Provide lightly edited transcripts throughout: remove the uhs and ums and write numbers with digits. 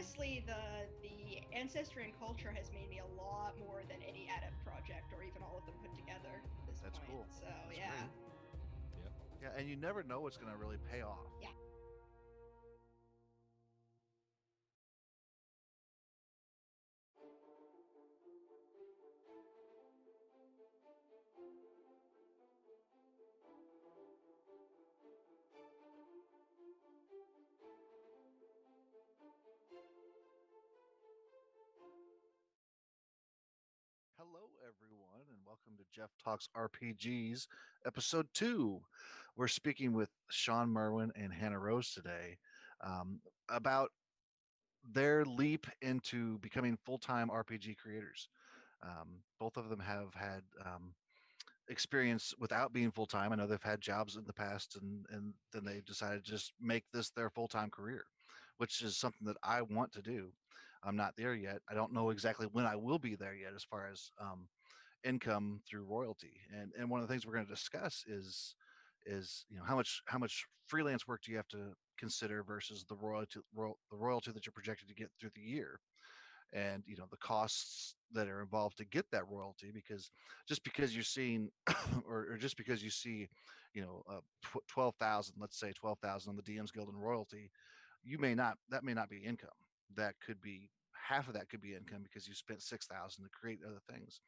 honestly, the ancestry and culture has made me a lot more than any adept project or even all of them put together at this That's point. cool. So That's yeah, great. Yep. Yeah, and you never know what's going to really pay off. yeah. Hello, everyone, and welcome to Jeff Talks RPGs, episode 2. We're speaking with Sean Merwin and Hannah Rose today about their leap into becoming full time RPG creators. Both of them have had experience without being full time. I know they've had jobs in the past, and then they decided to just make this their full time career, which is something that I want to do. I'm not there yet. I don't know exactly when I will be there yet, as far as income through royalty. And one of the things we're going to discuss is how much freelance work do you have to consider versus the royalty that you're projected to get through the year, and the costs that are involved to get that royalty, because just because you're seeing or just because you see 12,000, let's say 12,000 on the DM's Guild in royalty, that may not be income. That could be half of that could be income because you spent 6,000 to create other things.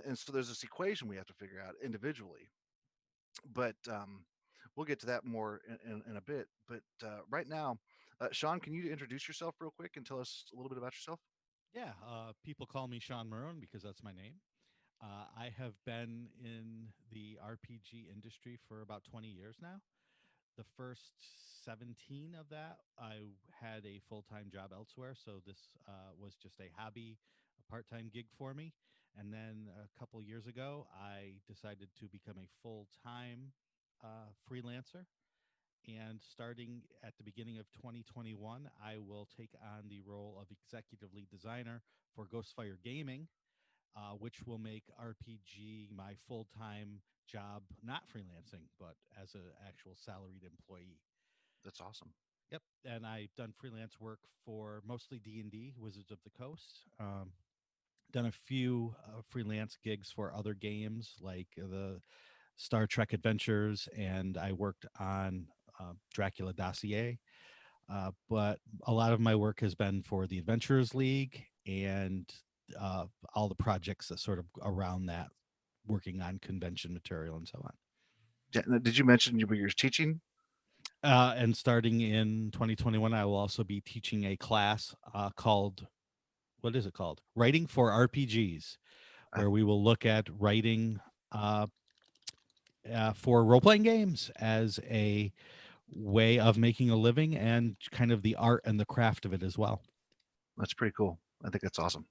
And so there's this equation we have to figure out individually, but we'll get to that more in a bit. But right now, Sean, can you introduce yourself real quick and tell us a little bit about yourself? Yeah. People call me Sean Maroon because that's my name. I have been in the RPG industry for about 20 years now. The first 17 of that, I had a full time job elsewhere. So this was just a hobby, a part time gig for me. And then a couple years ago, I decided to become a full time freelancer. And starting at the beginning of 2021, I will take on the role of executive lead designer for Ghostfire Gaming, which will make RPG my full time job, not freelancing, but as an actual salaried employee. That's awesome. Yep, and I've done freelance work for mostly D&D, Wizards of the Coast. Done a few freelance gigs for other games like the Star Trek Adventures, and I worked on Dracula Dossier. But a lot of my work has been for the Adventurers League and all the projects that sort of around that, working on convention material and so on. Yeah, did you mention you were teaching? And starting in 2021, I will also be teaching a class called, what is it called? Writing for RPGs, I, where we will look at writing uh, for role playing games as a way of making a living and kind of the art and the craft of it as well. that's pretty cool. I think that's awesome.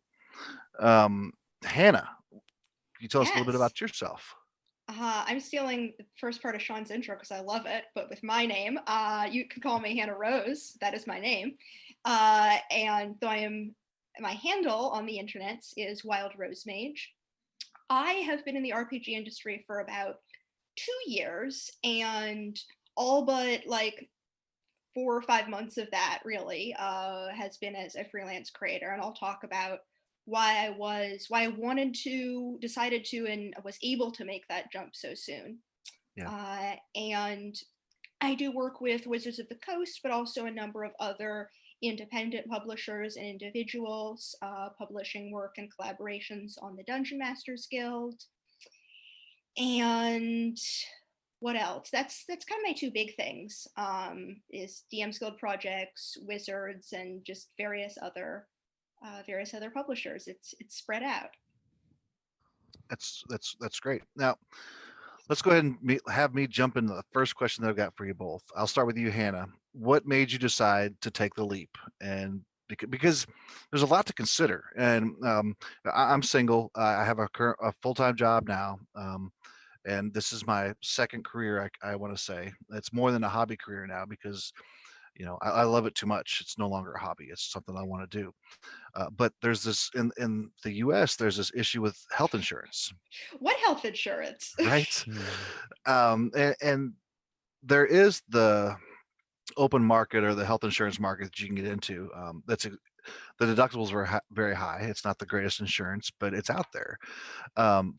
Um, Hannah, can you tell us a little bit Yes. about yourself? I'm stealing the first part of Sean's intro because I love it, but with my name. You can call me Hannah Rose. That is my name. And though I am, my handle on the internet is Wild Rose Mage. I have been in the RPG industry for about 2 years, and all but like 4 or 5 months of that really has been as a freelance creator. And I'll talk about why I wanted to, decided to, and was able to make that jump so soon. Yeah, And I do work with Wizards of the Coast, but also a number of other independent publishers and individuals publishing work and collaborations on the Dungeon Masters Guild. And what else? That's kind of my two big things. Is DM's Guild projects, Wizards, and just various other publishers. It's spread out. that's great. Now, let's go ahead and have me jump into the first question that I've got for you both. I'll start with you, Hannah. What made you decide to take the leap? And because there's a lot to consider. And I'm single. I have a full time job now. And this is my second career. I want to say it's more than a hobby career now, because I love it too much. It's no longer a hobby. It's something I want to do. But there's this in the U.S. There's this issue with health insurance, What health insurance? right? Hmm. And there is open market or the health insurance market that you can get into. The deductibles are very high. It's not the greatest insurance, but it's out there.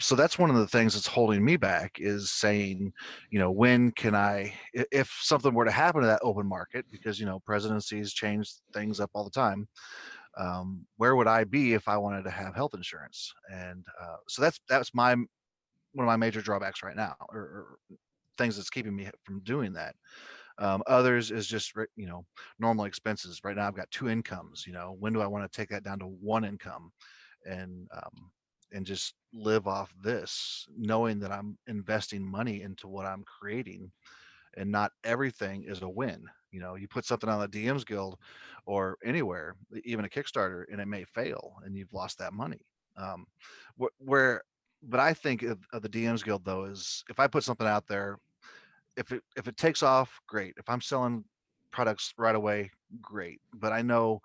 So that's one of the things that's holding me back is saying, when can I, if something were to happen to that open market, because presidencies change things up all the time. Where would I be if I wanted to have health insurance? And so that's one of my major drawbacks right now, or things that's keeping me from doing that. Others is just normal expenses. Right now, I've got two incomes. When do I want to take that down to one income, and just live off this, knowing that I'm investing money into what I'm creating, and not everything is a win. You put something on the DMs Guild or anywhere, even a Kickstarter, and it may fail, and you've lost that money. Um, where, but I think of the DMs Guild though is if I put something out there, if it takes off, great. If I'm selling products right away, great. But I know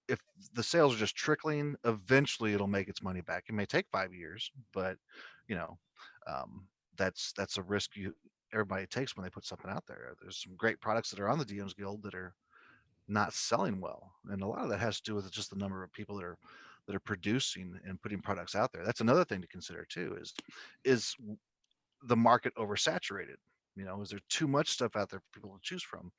if the sales are just trickling, eventually it'll make its money back. It may take 5 years, but you know, um, that's a risk everybody takes when they put something out there. There's some great products that are on the DMs Guild that are not selling well, and a lot of that has to do with just the number of people that are producing and putting products out there. That's another thing to consider too. Is the market oversaturated? Is there too much stuff out there for people to choose from?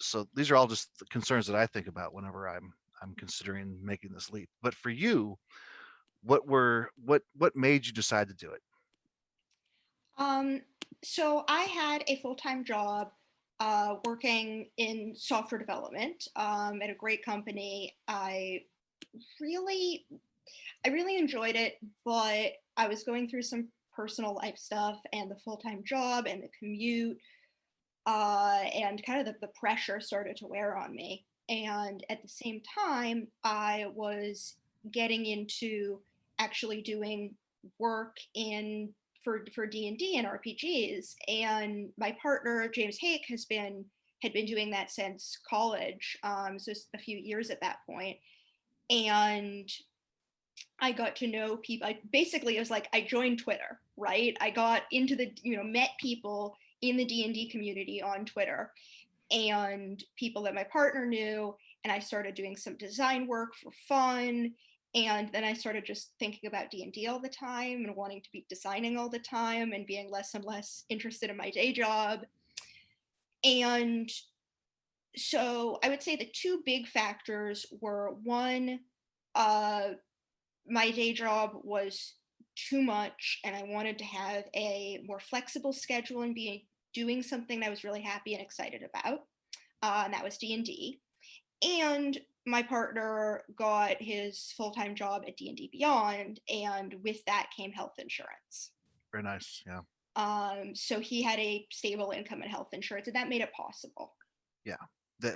So these are all just the concerns that I think about whenever I'm considering making this leap. But for you, what made you decide to do it? Um, so I had a full-time job working in software development at a great company. Really, I really enjoyed it, but I was going through some personal life stuff, and the full-time job and the commute, and kind of the pressure started to wear on me. And at the same time, I was getting into actually doing work in for D&D and RPGs. And my partner James Hake had been doing that since college, so a few years at that point. And I got to know people. Basically, it was like I joined Twitter, right? I got into met people in the D&D community on Twitter, and people that my partner knew, and I started doing some design work for fun. And then I started just thinking about D&D all the time and wanting to be designing all the time and being less and less interested in my day job. And so I would say the two big factors were, one, uh, my day job was too much, and I wanted to have a more flexible schedule and be doing something that I was really happy and excited about, and that was D&D. And my partner got his full-time job at D&D Beyond, and with that came health insurance. Very nice. Yeah. So he had a stable income and health insurance, and that made it possible. Yeah.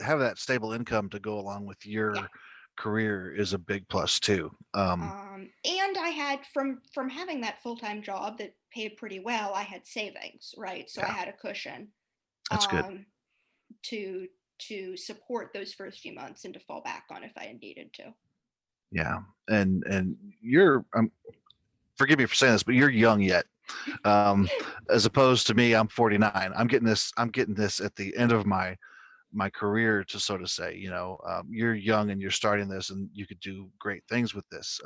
Have that stable income to go along with your Yeah. career is a big plus too. And I had from having that full-time job that paid pretty well, I had savings, right? So I Yeah. had a cushion That's good. To support those first few months and to fall back on if I needed to. Yeah. And you're, forgive me for saying this, but you're young yet. As opposed to me, I'm 49. I'm getting this at the end of my career, to sort of say, you're young and you're starting this, and you could do great things with this.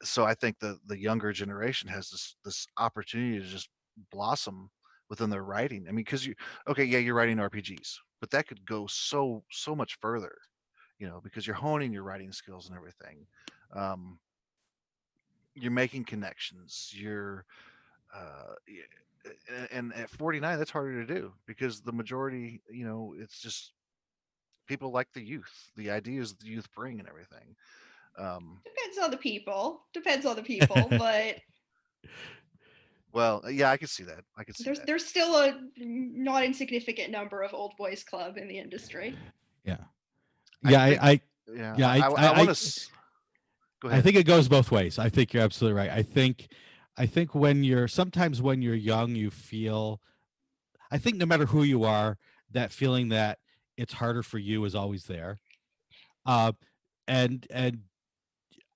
So I think the younger generation has this opportunity to just blossom within their writing. I mean, because you're writing RPGs, but that could go so much further, because you're honing your writing skills and everything. Um, you're making connections. And at 49, that's harder to do, because the majority, it's just people like the youth, the ideas the youth bring and everything. Depends on the people, but Well, yeah, I can see that. there's still a not insignificant number of old boys club in the industry. Yeah. I Yeah. think, yeah, I want to. Go I ahead. think it goes both ways. I think you're absolutely right. I think when you're young, you feel, I think no matter who you are, that feeling that it's harder for you is always there. And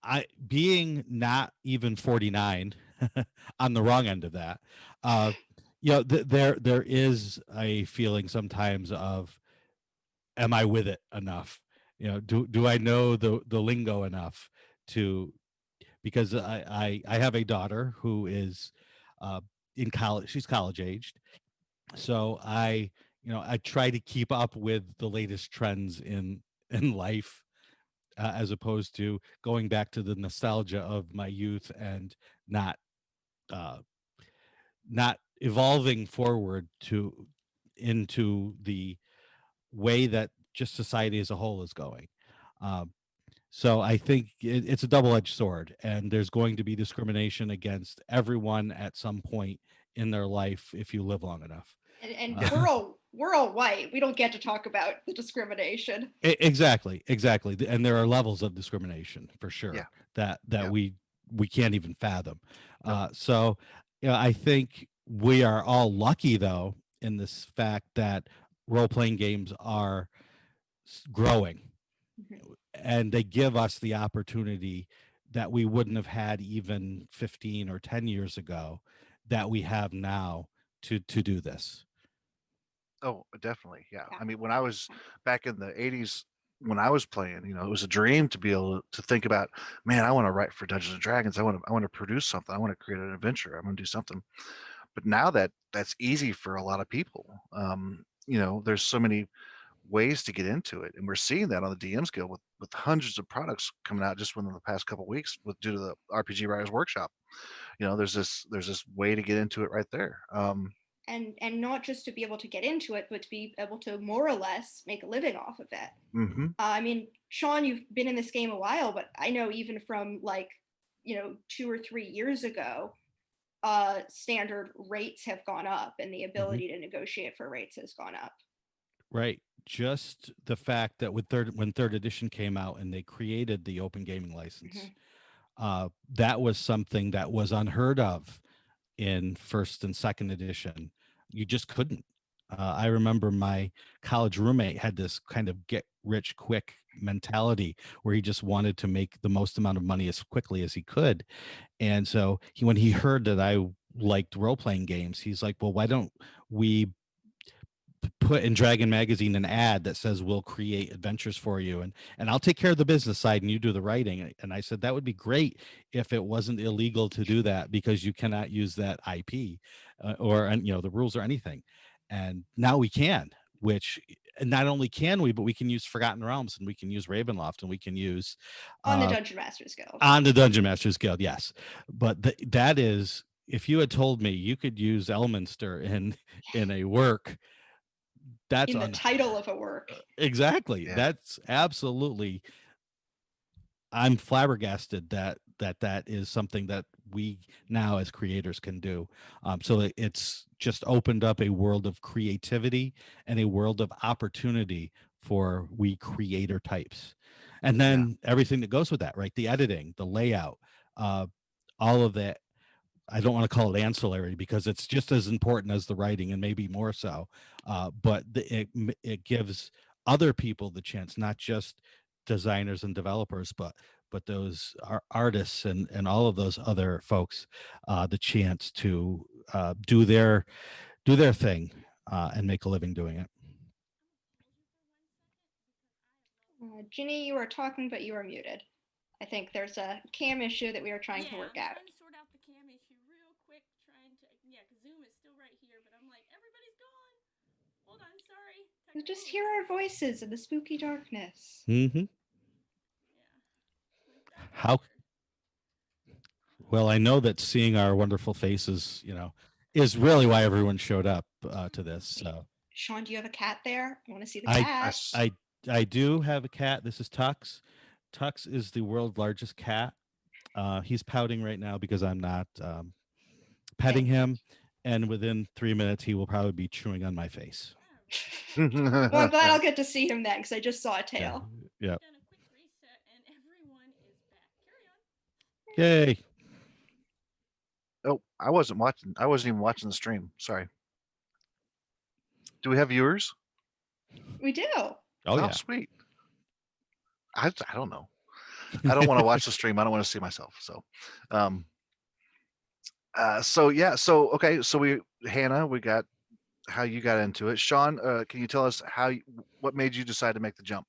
I, being not even 49 on the wrong end of that, uh, there is a feeling sometimes of, am I with it enough? Do I know the lingo enough to, because I have a daughter who is uh, in college. She's college aged, so I try to keep up with the latest trends in life, as opposed to going back to the nostalgia of my youth and not uh, not evolving forward to into the way that just society as a whole is going. Um, so I think it's a double-edged sword, and there's going to be discrimination against everyone at some point in their life if you live long enough. And Yeah. we're all white. We don't get to talk about the discrimination. Exactly, and there are levels of discrimination for Yeah. sure that Yeah. we can't even fathom. Nope. So, I think we are all lucky though in this fact that role-playing games are growing, Mhm. and they give us the opportunity that we wouldn't have had even 15 or 10 years ago that we have now to do this. Oh, definitely. Yeah. Yeah. I mean, when I was back in the 80s, when I was playing, it was a dream to be able to think about, man, I want to write for Dungeons and Dragons. I want to produce something. I want to create an adventure. I want to do something. But now that's easy for a lot of people. There's so many ways to get into it, and we're seeing that on the DMs Guild with hundreds of products coming out just within the past couple of weeks due to the RPG Writers Workshop. There's this way to get into it right there. And not just to be able to get into it, but to be able to more or less make a living off of it. Mm-hmm. I mean, Sean, you've been in this game a while, but I know even from 2 or 3 years ago, standard rates have gone up, and the ability to negotiate for rates has gone up. Right. Just the fact that when third edition came out and they created the open gaming license, that was something that was unheard of in first and second edition. You just couldn't. I remember my college roommate had this kind of get rich quick mentality where he just wanted to make the most amount of money as quickly as he could. And so when he heard that I liked role playing games, he's like, well, why don't we put in Dragon Magazine an ad that says we'll create adventures for you, and I'll take care of the business side and you do the writing. And I said that would be great if it wasn't illegal to do that, because you cannot use that IP, or the rules or anything. And now we can, which not only can we, but we can use Forgotten Realms, and we can use Ravenloft, and we can use On the Dungeon Masters Guild. on the Dungeon Masters Guild, yes. But that is, if you had told me you could use Elminster in a work, that's in the title of a work. Exactly. Yeah. That's absolutely. I'm flabbergasted that is something that we now as creators can do. So it's just opened up a world of creativity and a world of opportunity for we creator types, and then everything that goes with that, right? The editing, the layout, uh, all of that. I don't want to call it ancillary because it's just as important as the writing, and maybe more so. But it gives other people the chance, not just designers and developers, but those artists and all of those other folks, the chance to do their thing, and make a living doing it. Ginny, you are talking, but you are muted. I think there's a cam issue that we are trying to work out. I'm trying to sort out the cam issue real quick, because Zoom is still right here, but I'm like, everybody's gone. Hold on, sorry. You just hear our voices in the spooky darkness. Mm-hmm. Yeah. How? Well, I know that seeing our wonderful faces, is really why everyone showed up to this. So, Sean, do you have a cat there? I want to see the cat. I do have a cat. This is Tux. Tux is the world's largest cat. He's pouting right now because I'm not petting him, and within 3 minutes he will probably be chewing on my face. Well, I'm glad I'll get to see him then, because I just saw a tail. Yeah. Done a quick reset, and everyone is back. Carry on. Yay. Oh, I wasn't even watching the stream. Sorry. Do we have viewers? We do. Oh yeah. Sweet. I don't know. I don't want to watch the stream. I don't want to see myself. So, okay. So Hannah, we got how you got into it. Sean, can you tell us what made you decide to make the jump?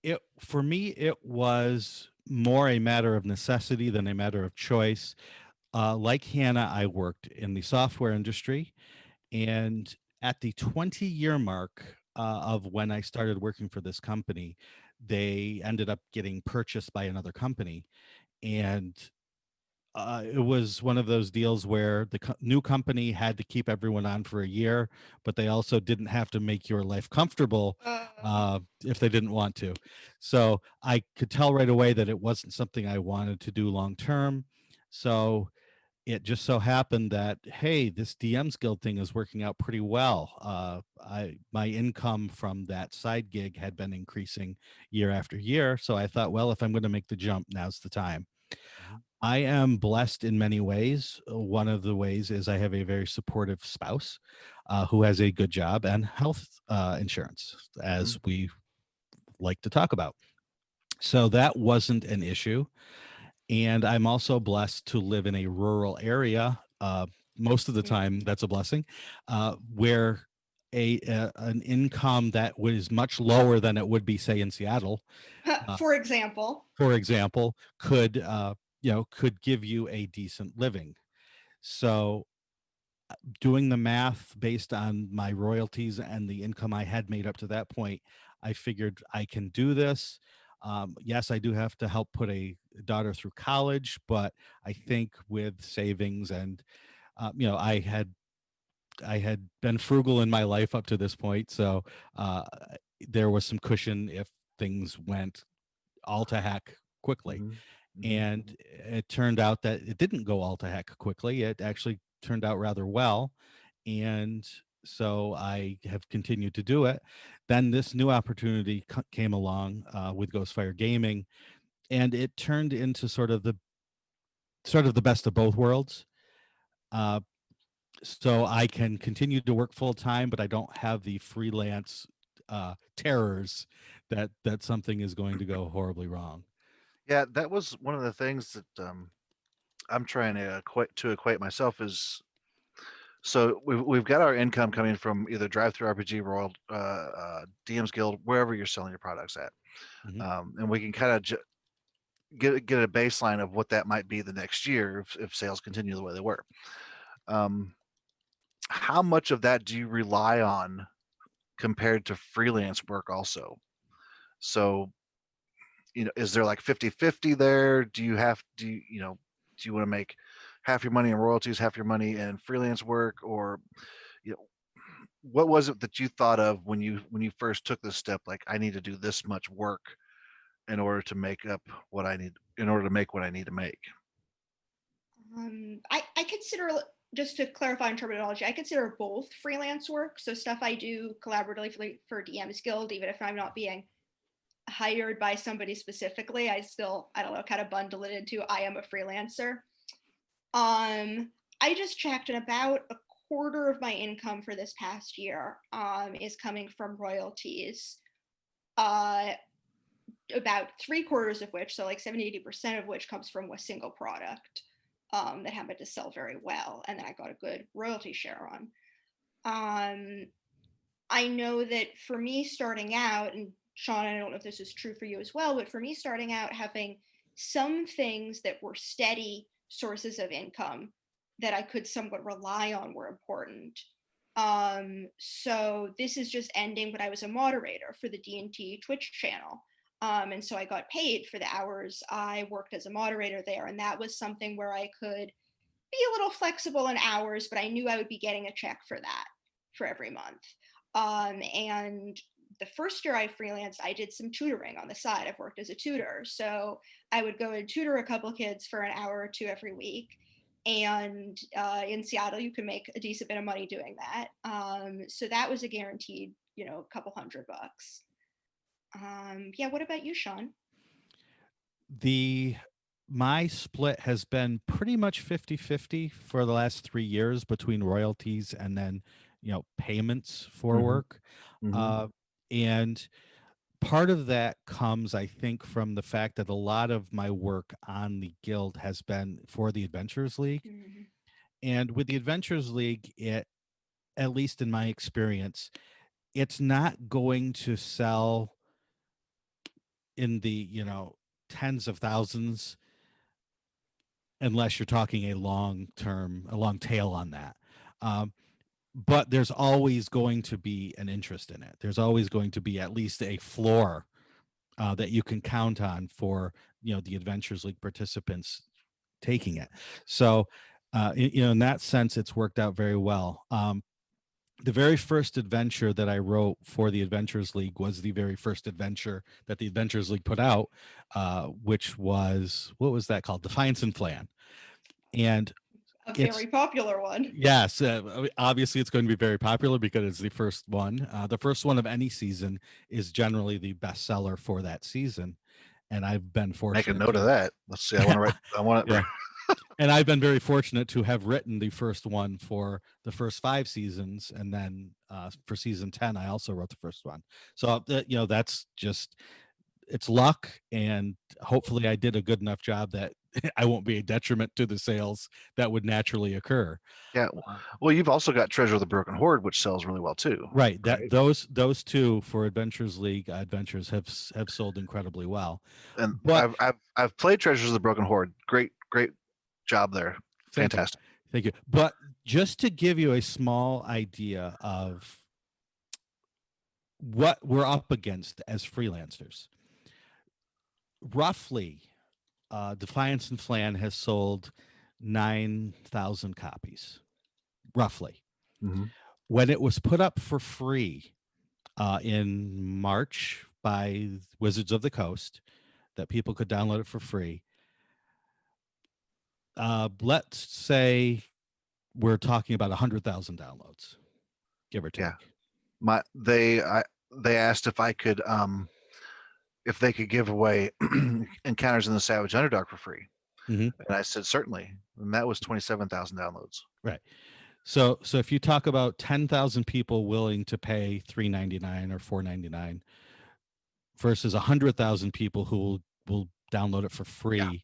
It for me, it was more a matter of necessity than a matter of choice. Like Hannah, I worked in the software industry, and at the 20-year mark of when I started working for this company, they ended up getting purchased by another company, and it was one of those deals where the new company had to keep everyone on for a year, but they also didn't have to make your life comfortable if they didn't want to. So I could tell right away that it wasn't something I wanted to do long term. So it just so happened that, hey, this DM's Guild thing is working out pretty well. My income from that side gig had been increasing year after year, so I thought, well, if I'm going to make the jump, now's the time. Mhm. I am blessed in many ways. One of the ways is I have a very supportive spouse who has a good job and health insurance, as Mhm. we like to talk about. So that wasn't an issue. And I'm also blessed to live in a rural area. Most of the time, that's a blessing, where an income that was much lower than it would be, say, in Seattle, For example. for example, could give you a decent living. So doing the math based on my royalties and the income I had made up to that point, I figured I can do this. Yes, I do have to help put a daughter through college, but I think with savings and I had been frugal in my life up to this point, so uh, there was some cushion if things went all to heck quickly. Mhm. Mhm. And it turned out that it didn't go all to heck quickly. It actually turned out rather well. And so I have continued to do it. Then this new opportunity came along with Ghostfire Gaming, and it turned into sort of the best of both worlds. Uh, so I can continue to work full time, but I don't have the freelance terrors that something is going to go horribly wrong. Yeah, that was one of the things that I'm trying to equate myself is so we've got our income coming from either Drive Through RPG, Royal, DM's Guild, wherever you're selling your products at, Mhm. and we can kind of get a baseline of what that might be the next year if sales continue the way they were. Um, how much of that do you rely on compared to freelance work also? So, is there like 50-50 there? Do you want to make half your money in royalties, half your money in freelance work, or you know, what was it that you thought of when you first took this step? Like, I need to do this much work in order to make up what I need, in order to make what I need to make. I consider, just to clarify in terminology, I consider both freelance work. So stuff I do collaboratively for DM's Guild, even if I'm not being hired by somebody specifically, I still, I don't know, kind of bundle it into I am a freelancer. I just checked, and about a quarter of my income for this past year is coming from royalties. Uh, about 3/4 of which, so like 70-80% of which comes from a single product that happened to sell very well, and then I got a good royalty share on. Um, I know that for me starting out, and Sean, I don't know if this is true for you as well, but for me starting out, having some things that were steady sources of income that I could somewhat rely on were important. So this is just ending, but I was a moderator for the D&T Twitch channel. And so I got paid for the hours I worked as a moderator there. And that was something where I could be a little flexible in hours, but I knew I would be getting a check for that for every month. And the first year I freelanced, I did some tutoring on the side. I've worked as a tutor. So I would go and tutor a couple kids for an hour or two every week. And in Seattle, you can make a decent bit of money doing that. So that was a guaranteed, a couple $100. Yeah, what about you, Sean? The My split has been pretty much 50-50 for the last 3 years between royalties and then, payments for Hmm. work. Hmm. Uh, and part of that comes, I think, from the fact that a lot of my work on the guild has been for the Adventurers League. Mhm. And with the Adventures League, at least in my experience, it's not going to sell in the, tens of thousands unless you're talking a long tail on that. But there's always going to be an interest in it. There's always going to be at least a floor that you can count on for the Adventures League participants taking it. So in that sense, it's worked out very well. The very first adventure that I wrote for the Adventures League was the very first adventure that the Adventures League put out, which was, what was that called? Defiance and Flan. And A very popular one. yes, obviously it's going to be very popular because it's the first one. The first one of any season is generally the bestseller for that season. And I've been fortunate. Make a note of that. Let's see. I want to write. I want to. Yeah. And I've been very fortunate to have written the first one for the first 5 seasons, and then for season 10, I also wrote the first one. So that's just, it's luck, and hopefully I did a good enough job that I won't be a detriment to the sales that would naturally occur. Yeah. Well, you've also got Treasure of the Broken Horde, which sells really well too. Right. That those two for Adventures League adventures have sold incredibly well. And but I've played Treasures of the Broken Horde. Great job there. Fantastic. Thank you. But just to give you a small idea of what we're up against as freelancers, roughly, Defiance and Flan has sold 9,000 copies, roughly. Mm-hmm. When it was put up for free in March by Wizards of the Coast, that people could download it for free, let's say we're talking about 100,000 downloads, give or take. Yeah. They asked if I could if they could give away Encounters in the Savage Underdark for free. Mm-hmm. And I said certainly, and that was 27,000 downloads. Right. So if you talk about 10,000 people willing to pay $3.99 or $4.99 versus 100,000 people who will download it for free,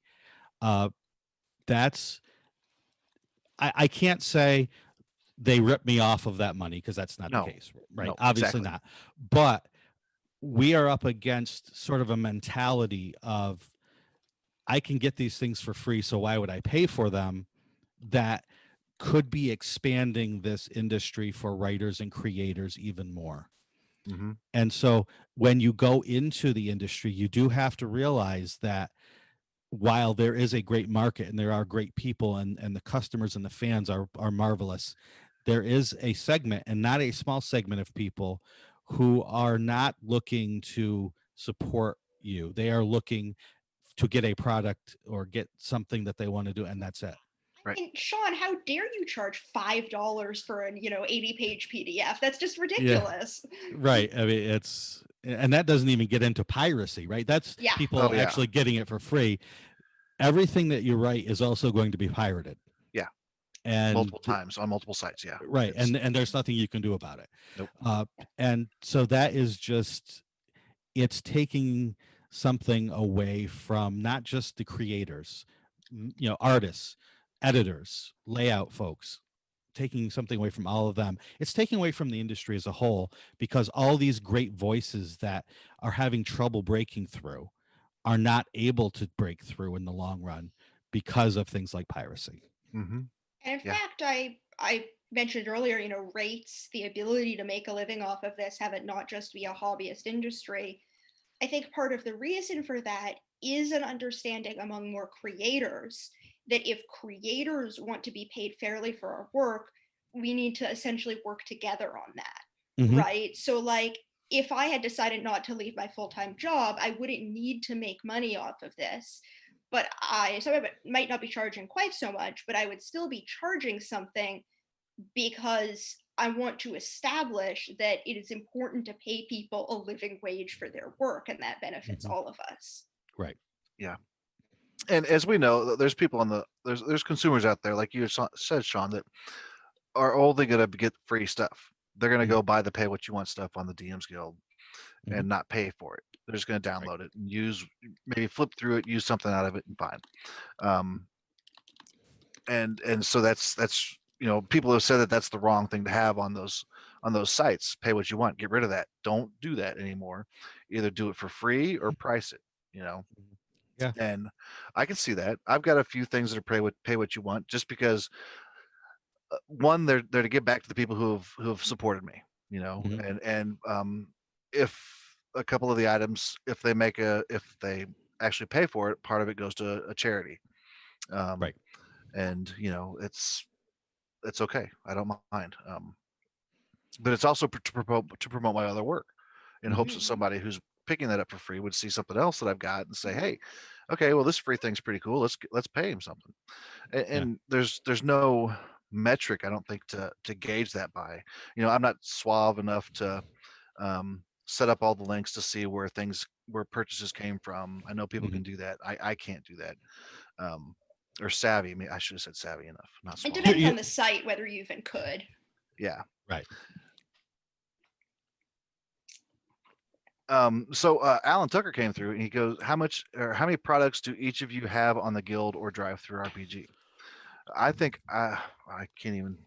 that's, I can't say they rip me off of that money, because that's not the case, right? No, obviously exactly. not. But we are up against sort of a mentality of, I can get these things for free, so why would I pay for them? That could be expanding this industry for writers and creators even more. Mm-hmm. And so when you go into the industry, you do have to realize that while there is a great market and there are great people and the customers and the fans are marvelous, there is a segment, and not a small segment, of people who are not looking to support you. They are looking to get a product or get something that they want to do, and that's it. Right. And Sean, how dare you charge $5 for an 80-page PDF? That's just ridiculous. Yeah. Right. I mean, and that doesn't even get into piracy, right? That's people actually getting it for free. Everything that you write is also going to be pirated. Yeah. And multiple times on multiple sites. Yeah. Right. And there's nothing you can do about it. Nope. And so that is just, it's taking something away from not just the creators, artists, editors, layout folks, taking something away from all of them. It's taking away from the industry as a whole, because all these great voices that are having trouble breaking through are not able to break through in the long run because of things like piracy. Mm-hmm. And in fact, I mentioned earlier, rates, the ability to make a living off of this, have it not just be a hobbyist industry. I think part of the reason for that is an understanding among more creators that if creators want to be paid fairly for our work, we need to essentially work together on that, Mm-hmm. right? So like, if I had decided not to leave my full-time job, I wouldn't need to make money off of this. But I might not be charging quite so much, but I would still be charging something, because I want to establish that it is important to pay people a living wage for their work, and that benefits all of us. Right. Yeah. And as we know, there's people there's consumers out there, like you said, Sean, that are only going to get free stuff. They're going to go buy the pay what you want stuff on the DMs Guild and not pay for it. They're just going to download it and maybe flip through it, use something out of it, and fine. and so that's people have said that that's the wrong thing to have on those sites. Pay what you want, get rid of that, don't do that anymore. Either do it for free or price it, you know. Mhm. Yeah. And I can see that. I've got a few things that are pay what you want, just because one, they're to give back to the people who have supported me, Mhm. and if a couple of the items, if they actually pay for it, part of it goes to a charity. um Right. and it's okay, I don't mind. But it's also to promote my other work, in Mhm. hopes that Mhm. somebody who's picking that up for free would see something else that I've got and say, Mhm. hey, okay, well, this free thing's pretty cool, let's pay him something. and, Yeah. and there's no metric, I don't think, to gauge that by. I'm not suave enough to set up all the links to see where purchases came from. I know people Mhm. can do that. I can't do that. um or savvy. I should have said savvy enough, not It suave. depends on the site whether you even could. Yeah. Right. So Alan Tucker came through and he goes, how many products do each of you have on the guild or drive through RPG? I think I can't even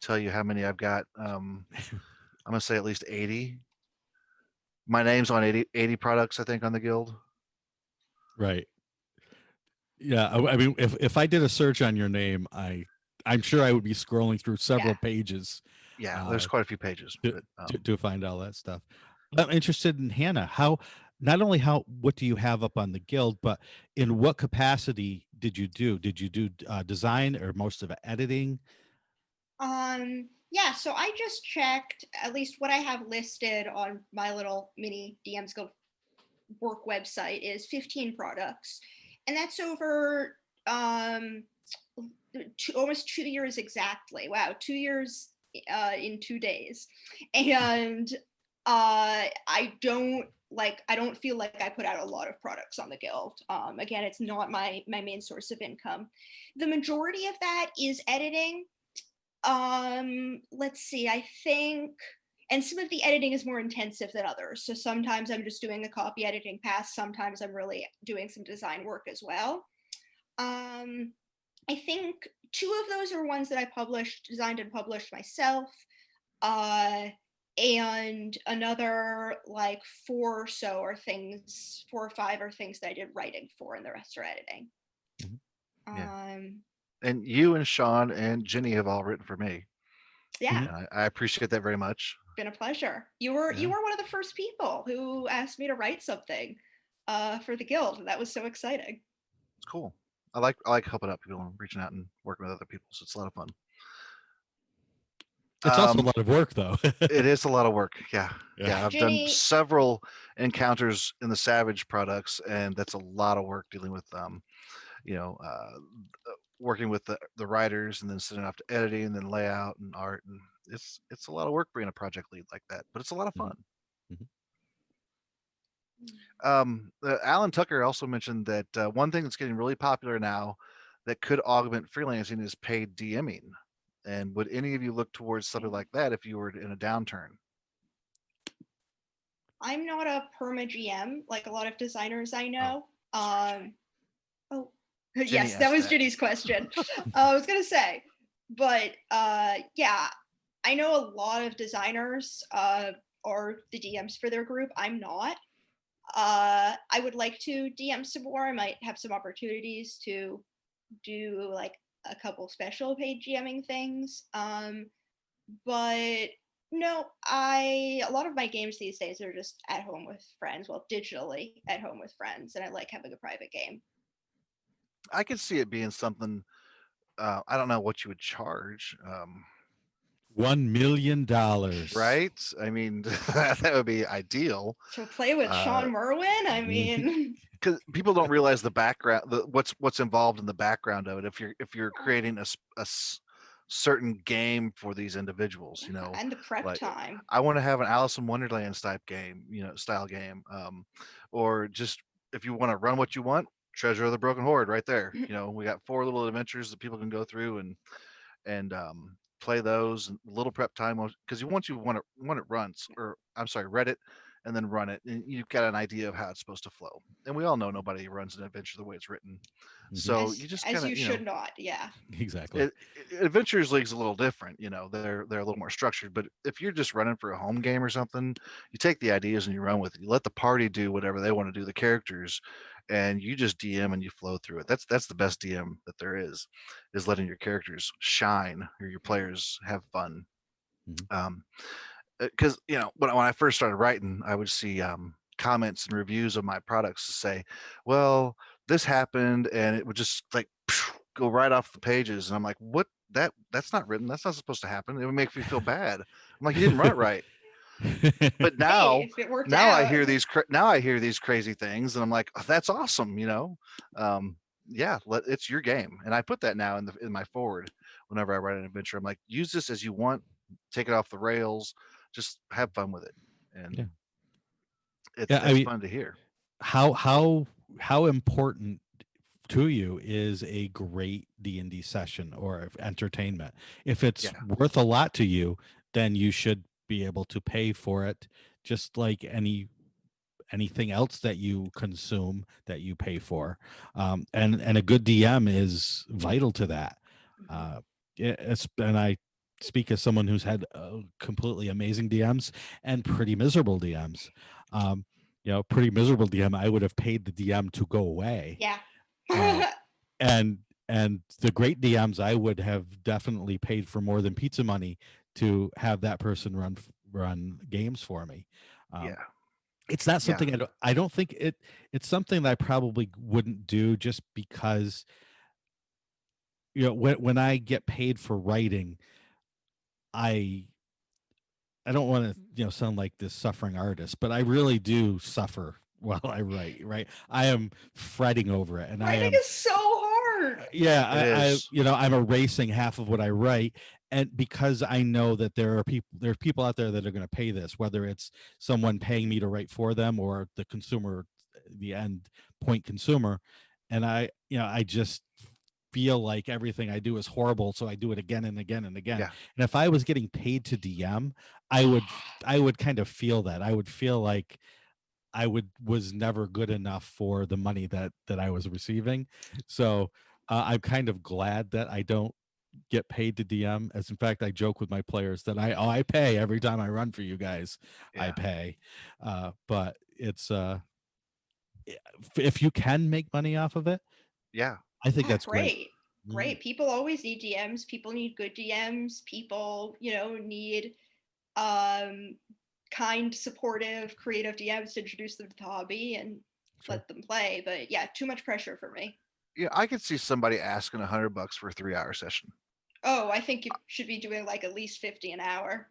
tell you how many I've got. I'm gonna say at least 80. My name's on 80 products, I think, on the guild. Right. Yeah. I mean, if I did a search on your name, I'm sure I would be scrolling through Yeah. several pages Yeah, there's uh, quite a few pages, to, but to find all that stuff. I'm interested in Hannah. How not only what do you have up on the guild, but in what capacity did you do? Did you do design or most of it editing? Yeah, so I just checked at least what I have listed on my little mini DM's Guild work website is 15 products. And that's over almost 2 years exactly. Wow, 2 years in 2 days. And I don't feel like I put out a lot of products on the guild. Again, it's not my main source of income. The majority of that is editing. Let's see, I think, and some of the editing is more intensive than others. So sometimes I'm just doing a copy editing pass, sometimes I'm really doing some design work as well. um I think two of those are ones that I designed and published myself. uh and another like four or five are things that I did writing for, and the rest are editing. Mhm. yeah. um And you and Sean and Jenny have all written for me, yeah, Mhm. and I appreciate that very much. been a pleasure. You Yeah, were one of the first people who asked me to write something for the guild. That was so exciting. it's cool. I like helping out people and reaching out and working with other people, so it's a lot of fun. It's also a Um, lot of work, though. it is a lot of work. Yeah, Yeah. yeah. I've done Ginny, several encounters in the Savage products, and that's a lot of work dealing with you know, working with the writers, and then sending off to editing, and then layout and art, and it's a lot of work being a project lead like that, but it's a lot of Mhm. fun. Mhm. Alan Tucker also mentioned that one thing that's getting really popular now that could augment freelancing is paid DMing. And would any of you look towards something like that if you were in a downturn? I'm not a perma GM like a lot of designers I Oh, know. sorry, Jenny. Oh, Jenny yes, that asked was that. Ginny's question. I was gonna say, but yeah, I know a lot of designers are the DMs for their group. I'm not. I would like to DM some more. I might have some opportunities to do like a couple special paid GMing things. But no, a lot of my games these days are just at home with friends, well, digitally at home with friends, and I like having a private game. I could see it being something. I don't know what you would charge. $1 million. Right? I mean, that would be ideal. To play with Uh, Sean Merwin, I mean, because people don't realize the background, what's involved in the background of it. If you're yeah, creating certain game for these individuals, yeah, and the prep like time. I want to have an Alice in Wonderland type game, style game, or just if you want to run what you want, Treasure of the Broken Horde, right there. We got 4 little adventures that people can go through and play those, and little prep time, because once you want it runs, or I'm sorry, read it and then run it, and you've got an idea of how it's supposed to flow. And we all know nobody runs an adventure the way it's written. So you just as kind you of, should not. Yeah. Exactly. Adventures League's a little different. They're a little more structured. But if you're just running for a home game or something, you take the ideas and you run with it. You let the party do whatever they want to do, the characters, and you just DM and you flow through it. That's the best DM that there is letting your characters shine or your players have fun. Mhm. Because when I first started writing, I would see comments and reviews of my products to say, well, this happened, and it would just like go right off the pages, and I'm like, what? That's not written. That's not supposed to happen. It would make me feel bad. I'm like, you didn't run it right. But Hey, now, if it worked now I out. hear these crazy things, and I'm like, oh, that's awesome. Um, yeah, it's your game, and I put that now in my forward whenever I write an adventure. I'm like, use this as you want, take it off the rails, just have fun with it, Yeah. and Yeah. I it's mean, fun to hear. how important to you is a great D&D session or entertainment? If it's Yeah, worth a lot to you, then you should be able to pay for it, just like anything else that you consume that you pay for. And a good DM is vital to that. Mhm. uh, and I speak as someone who's had completely amazing DMs and pretty miserable DMs. um, pretty miserable DM, I would have paid the DM to go away. Yeah. uh, and the great DMs, I would have definitely paid for more than pizza money to have that person run games for me. um, yeah, it's not yeah, something I don't think it's something that I probably wouldn't do, just because when I get paid for writing, I I don't want to sound like this suffering artist, but I really do suffer while I write, right? I am fretting over it, and I Writing am is so hard. yeah, it is. I'm erasing half of what I write, and because I know that there's people out there that are going to pay this, whether it's someone paying me to write for them or the consumer, the end point consumer, and I just feel like everything I do is horrible, so I do it again and again and again. Yeah, And if I was getting paid to DM, I would kind of feel that. I would feel like I was never good enough for the money that I was receiving. So I'm kind of glad that I don't get paid to DM. As in fact, I joke with my players that I pay every time I run for you guys. I yeah, pay, but it's if you can make money off of it, yeah, I think Yeah, that's great. great. Mm, Great. People always need DMs. People need good DMs. People, need um kind, supportive, creative DMs to introduce them to the hobby and sure. let them play. But yeah, too much pressure for me. yeah. I could see somebody asking $100 for a 3-hour session. Oh, I think you should be doing like at least 50 an hour.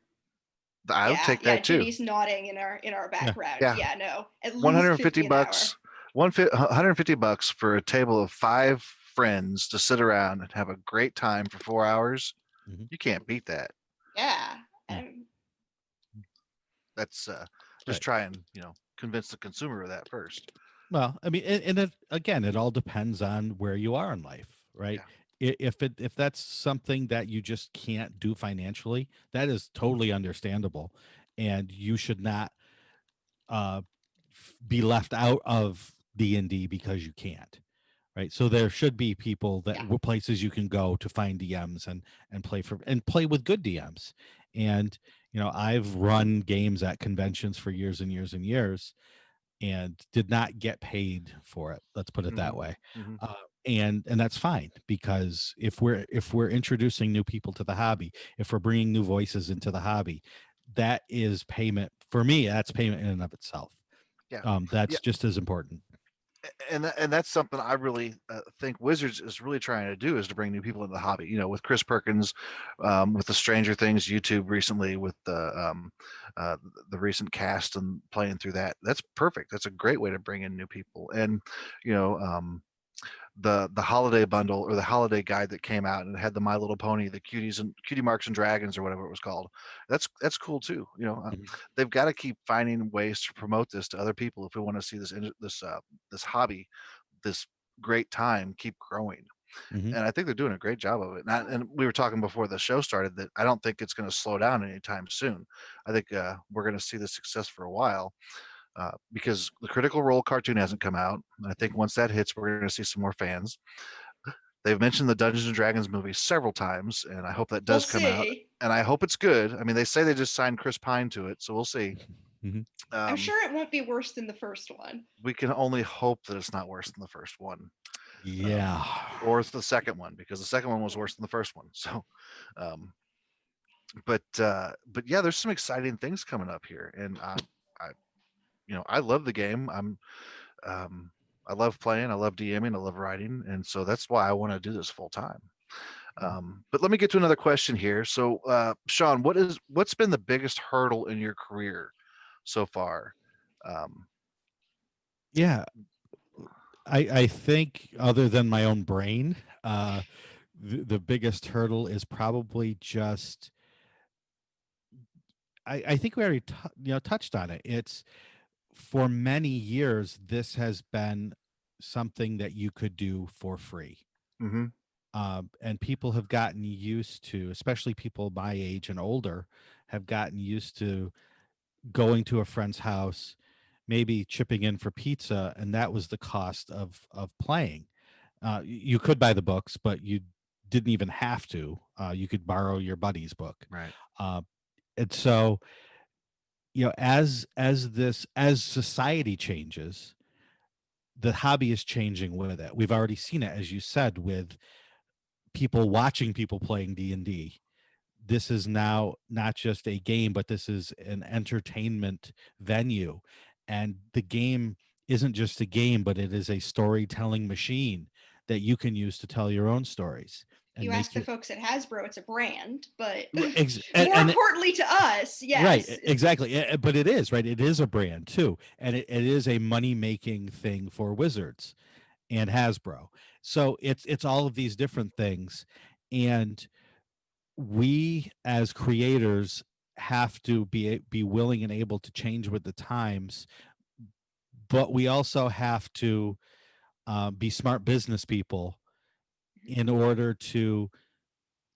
I would Yeah, take yeah. that too. Ginny's nodding in our Yeah. background. Yeah, Yeah, no, at one hundred least and fifty 50 an hour. bucks, $150 for a table of 5 friends to sit around and have a great time for 4 hours. Hmm. You can't beat that. Yeah. Yeah. That's just Right. try and convince the consumer of that first. Well, I mean, and again, it all depends on where you are in life, right? Yeah, If that's something that you just can't do financially, that is totally understandable, and you should not uh, be left out of D&D because you can't, right? So there should be people Yeah. places you can go to find DMs and play with good DMs. And I've run games at conventions for years and years and years, and did not get paid for it. Let's put it that hmm way. hmm Uh, and that's fine, because if we're introducing new people to the hobby, if we're bringing new voices into the hobby, that is payment for me. That's payment in and of itself. yeah, yeah. That's just as important. And that's something I really think Wizards is really trying to do, is to bring new people into the hobby. With Chris Perkins, with the Stranger Things YouTube recently, with uh, the recent cast and playing through that. That's perfect. That's a great way to bring in new people. And you know, the holiday bundle or the holiday guide that came out and it had the My Little Pony, the Cutie Marks and Dragons, or whatever it was called. That's cool too. Mhm. They've got to keep finding ways to promote this to other people if we want to see this hobby, this great time keep growing. Mhm. And I think they're doing a great job of it. And we were talking before the show started that I don't think it's going to slow down anytime soon. I think we're going to see the success for a while. because the Critical Role cartoon hasn't come out. I think once that hits, we're going to see some more fans. They've mentioned the Dungeons and Dragons movie several times, and I hope that We'll does come out. see. And I hope it's good. I mean, they say they just signed Chris Pine to it, so we'll see. Mhm. I'm sure it won't be worse than the first one. We can only hope that it's not worse than the first one. Yeah. Or it's the second one, because the second one was worse than the first one. So, but yeah, there's some exciting things coming up here, and I love the game. I love playing, I love DMing, I love writing, and so that's why I want to do this full time. But let me get to another question here. So, Sean, what's been the biggest hurdle in your career so far? Yeah. I think other than my own brain, the biggest hurdle is probably just I think we already touched on it. It's for many years this has been something that you could do for free. Mm-hmm. And people have gotten used to, especially people my age and older, have gotten used to going to a friend's house, maybe chipping in for pizza, and that was the cost of playing. You could buy the books, but you didn't even have to. You could borrow your buddy's book, Right. and so as society changes, the hobby is changing with it. We've already seen it, as you said, with people watching people playing D&D. This is now not just a game, but this is an entertainment venue. And the game isn't just a game, but it is a storytelling machine that you can use to tell your own stories and You ask make the your folks at Hasbro, it's a brand, but and, more and importantly to us, right, yes. exactly. But it is right. It is a brand too, and it is a money making thing for Wizards and Hasbro. So it's all of these different things, and we as creators have to be willing and able to change with the times, but we also have to be smart business people in order to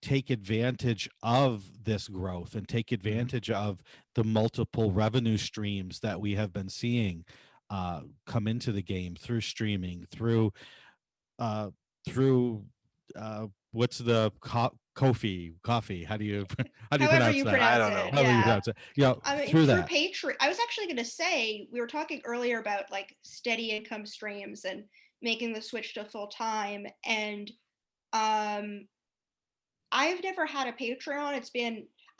take advantage of this growth and take advantage of the multiple revenue streams that we have been seeing come into the game through streaming, uh, through what's the coffee? How do you how do you However pronounce you that? I pronounce don't know. it, However you yeah. pronounce it, I mean, through through that. Patreon. I was actually going to say, we were talking earlier about like steady income streams and making the switch to full time. And um, I've never had a Patreon.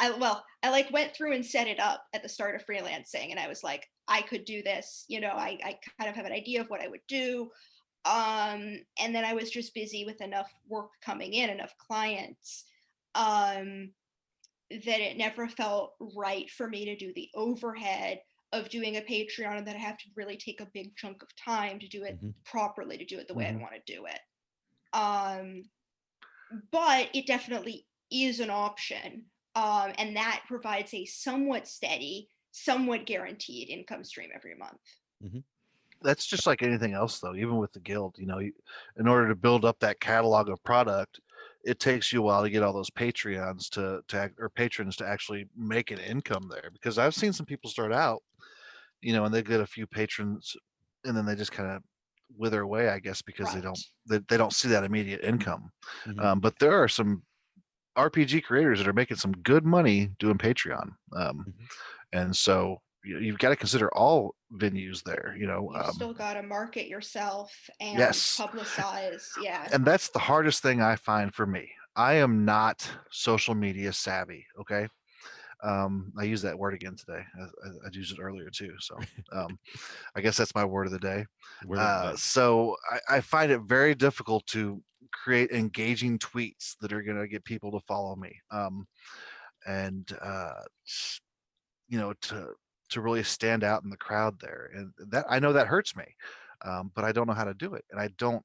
I like went through and set it up at the start of freelancing, and I was like, I could do this. I kind of have an idea of what I would do. And then I was just busy with enough work coming in, enough clients. Um, that it never felt right for me to do the overhead of doing a Patreon, and that I have to really take a big chunk of time to do it Mhm. properly, to do it the way I Mhm. want to do it. But it definitely is an option. And that provides a somewhat steady, somewhat guaranteed income stream every month. That's just like anything else, though. Even with the guild, in order to build up that catalog of product, it takes you a while to get all those Patreons or patrons to actually make an income there. Because I've seen some people start out, and they get a few patrons, and then they just kind of wither away, I guess, because Right. they don't see that immediate income. Mhm. But there are some RPG creators that are making some good money doing Patreon, Mhm. and so you've got to consider all venues there. You've still got to market yourself and Yes, publicize. Yeah. and that's the hardest thing I find for me. I am not social media savvy. Okay. I use that word again today. I used it earlier too. So I guess that's my word of the day. Word of the day. So I find it very difficult to create engaging tweets that are going to get people to follow me. And to really stand out in the crowd there, and that I know that hurts me, but I don't know how to do it, and I don't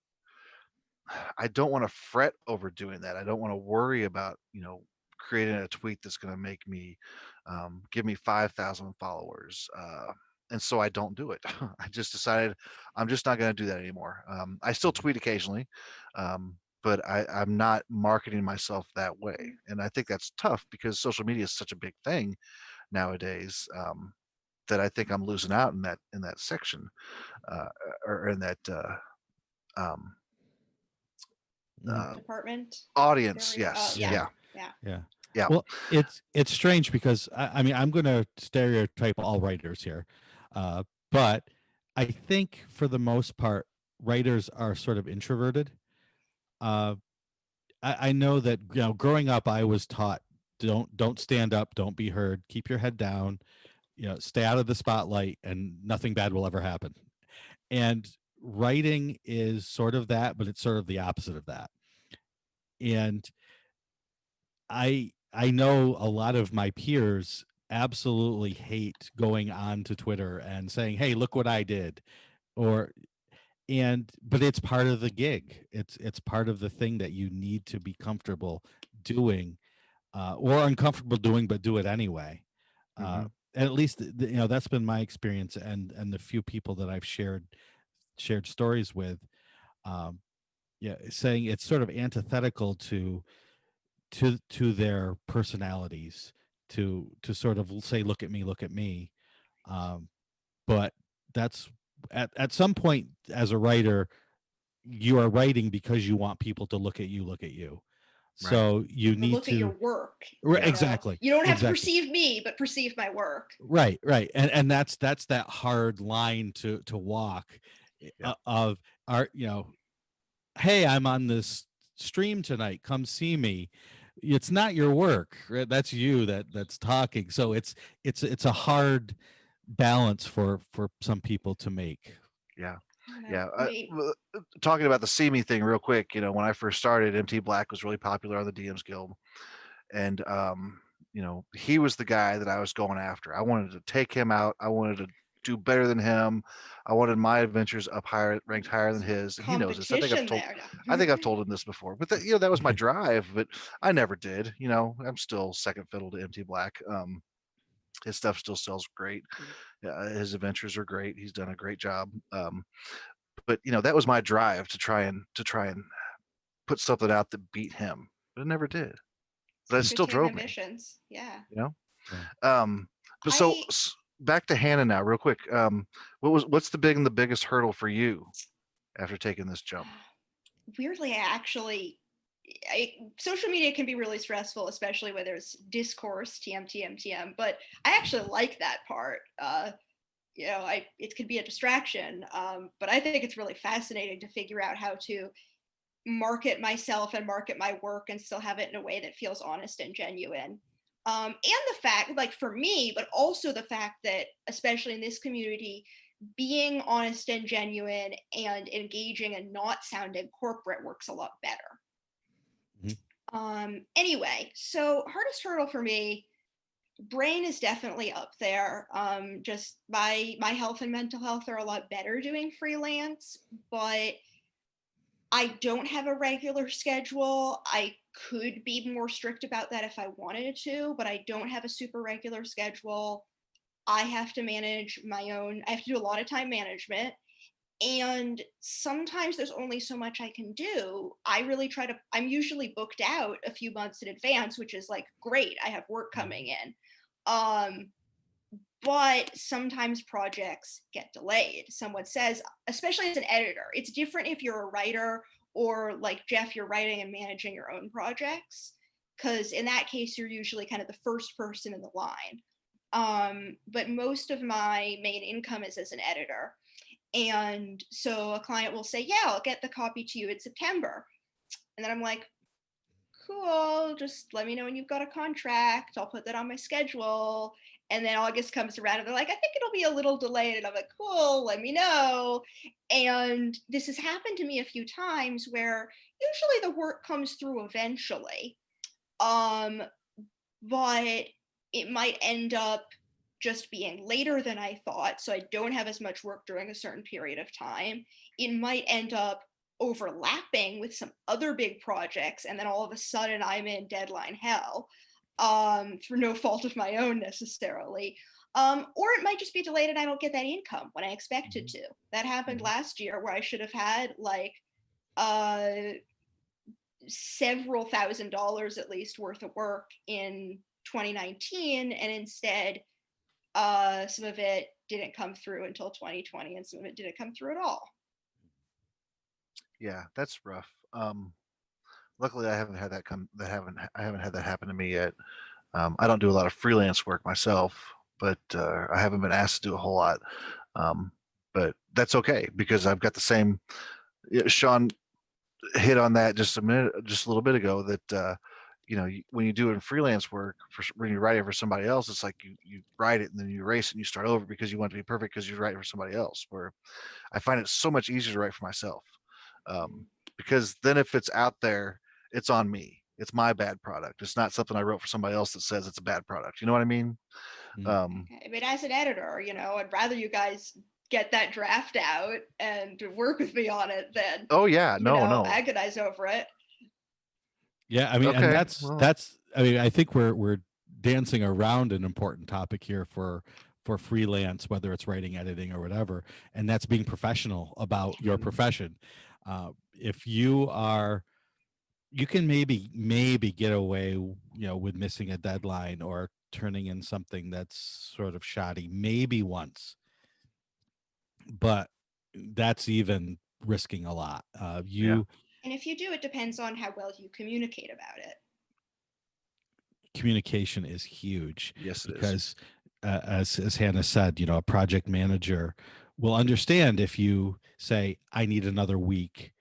want to fret over doing that. I don't want to worry about creating a tweet that's going to make me give me 5,000 followers. And so I don't do it. I just decided I'm just not going to do that anymore. I still tweet occasionally, but I'm not marketing myself that way. And I think that's tough because social media is such a big thing nowadays, that I think I'm losing out in that section, uh, or in that um, Department. audience. There we go. Yes, Yeah. Yeah. yeah. Well, it's strange because I mean I'm going to stereotype all writers here, but I think for the most part writers are sort of introverted. Uh, I know that growing up I was taught don't stand up, don't be heard, keep your head down, stay out of the spotlight, and nothing bad will ever happen. And writing is sort of that, but it's sort of the opposite of that. And I know a lot of my peers absolutely hate going on to Twitter and saying, "Hey, look what I did," or but it's part of the gig. It's part of the thing that you need to be comfortable doing, or uncomfortable doing, but do it anyway. Mm-hmm. At least that's been my experience, and the few people that I've shared stories with. Um, yeah, saying it's sort of antithetical to their personalities to sort of say, look at me. um, but that's at some point as a writer you are writing because you want people to look at you, Right. so you Or need look at your to work. Yeah. exactly You don't have to exactly perceive me, but perceive my work. right and that's that hard line to walk, Yeah. of our hey, I'm on this stream tonight, come see me. It's not your work, right? That's you that's talking. So it's a hard balance for some people to make. Yeah. I Yeah. don't know. Talking about the see me thing real quick, when I first started, MT Black was really popular on the DMs Guild, and he was the guy that I was going after. I wanted to take him out. I wanted to do better than him. I wanted my adventures up higher, ranked higher than his, and he knows this. Competition there. I think I've told him this before, but that was my drive, but I never did. I'm still second fiddle to MT Black. His stuff still sells great. His adventures are great. He's done a great job. But that was my drive to try and put something out that beat him, but it never did. But it Good still to have drove me. ambitions. Yeah. You know. Yeah. But so back to Hannah now, real quick. What's the biggest hurdle for you after taking this jump? Weirdly, social media can be really stressful, especially when there's discourse, TM. But I actually like that part. It could be a distraction, but I think it's really fascinating to figure out how to market myself and market my work and still have it in a way that feels honest and genuine. And the fact, like for me, but also the fact that, especially in this community, being honest and genuine and engaging and not sounding corporate works a lot better. Anyway, so hardest hurdle for me, brain is definitely up there. Just my health and mental health are a lot better doing freelance, but I don't have a regular schedule. I could be more strict about that if I wanted to, but I don't have a super regular schedule. I have to manage my own, I have to do a lot of time management. And sometimes there's only so much I can do. I'm usually booked out a few months in advance, which is like great. I have work coming in. But sometimes projects get delayed. Someone says, especially as an editor, it's different if you're a writer or like Jeff, you're writing and managing your own projects. Because in that case, you're usually kind of the first person in the line. But most of my main income is as an editor. And so a client will say, yeah, I'll get the copy to you in September. And then I'm like, cool, just let me know when you've got a contract. I'll put that on my schedule. And then August comes around and they're like, I think it'll be a little delayed. And I'm like, cool, let me know. And this has happened to me a few times where usually the work comes through eventually. But it might end up just being later than I thought. So I don't have as much work during a certain period of time. It might end up overlapping with some other big projects. And then all of a sudden I'm in deadline hell, through no fault of my own necessarily. Or it might just be delayed and I don't get that income when I expected to. That happened last year where I should have had like several $1,000s at least worth of work in 2019, and instead Some of it didn't come through until 2020, and some of it didn't come through at all. Yeah, that's rough. Luckily, I haven't had that I haven't had that happen to me yet. I don't do a lot of freelance work myself, but I haven't been asked to do a whole lot. But that's okay because I've got the same. Sean hit on that just a little bit ago. That when you do it in freelance work, when you write it for somebody else, it's like you write it and then you erase it and you start over because you want it to be perfect because you write it for somebody else. Where I find it so much easier to write for myself, because then if it's out there, it's on me. It's my bad product. It's not something I wrote for somebody else that says it's a bad product. You know what I mean? Okay. I mean, as an editor, I'd rather you guys get that draft out and work with me on it than Oh yeah, no. agonize over it. Yeah, I mean, and Okay, that's. I mean, I think we're dancing around an important topic here for freelance, whether it's writing, editing, or whatever, and that's being professional about your profession. If you are, you can maybe get away, with missing a deadline or turning in something that's sort of shoddy, maybe once, but that's even risking a lot. Yeah. And if you do, it depends on how well you communicate about it. Communication is huge. Yes, it is. Because as Hannah said, a project manager will understand if you say, I need another week,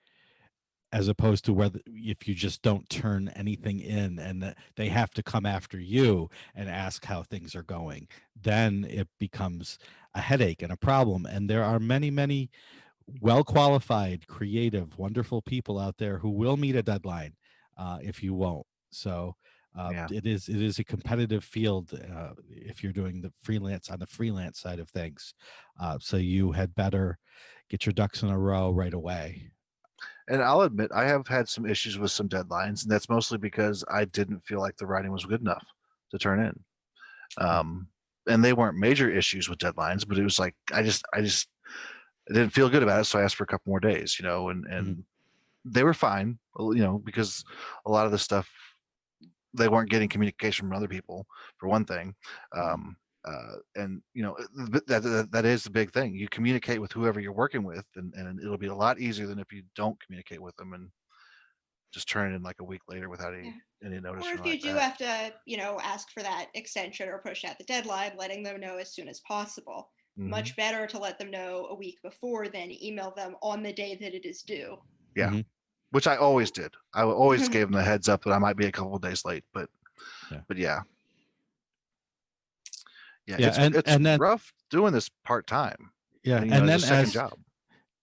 as opposed to whether if you just don't turn anything in and they have to come after you and ask how things are going. Then it becomes a headache and a problem. And there are many well-qualified, creative, wonderful people out there who will meet a deadline if you won't. So it is a competitive field if you're doing the freelance on the freelance side of things. So you had better get your ducks in a row right away. And I'll admit I have had some issues with some deadlines, and that's mostly because I didn't feel like the writing was good enough to turn in. And they weren't major issues with deadlines, but it was like I didn't feel good about it, so I asked for a couple more days, and they were fine, because a lot of the stuff they weren't getting communication from other people, for one thing. And that is the big thing. You communicate with whoever you're working with, and it'll be a lot easier than if you don't communicate with them and just turn it in like a week later without any notice. Or if you do have to, ask for that extension or push out the deadline, letting them know as soon as possible. Mm-hmm. Much better to let them know a week before than email them on the day that it is due. Yeah. Mm-hmm. Which I always did. I always gave them the heads up that I might be a couple of days late, but yeah. It's and then, rough doing this part-time. Yeah. And then second job.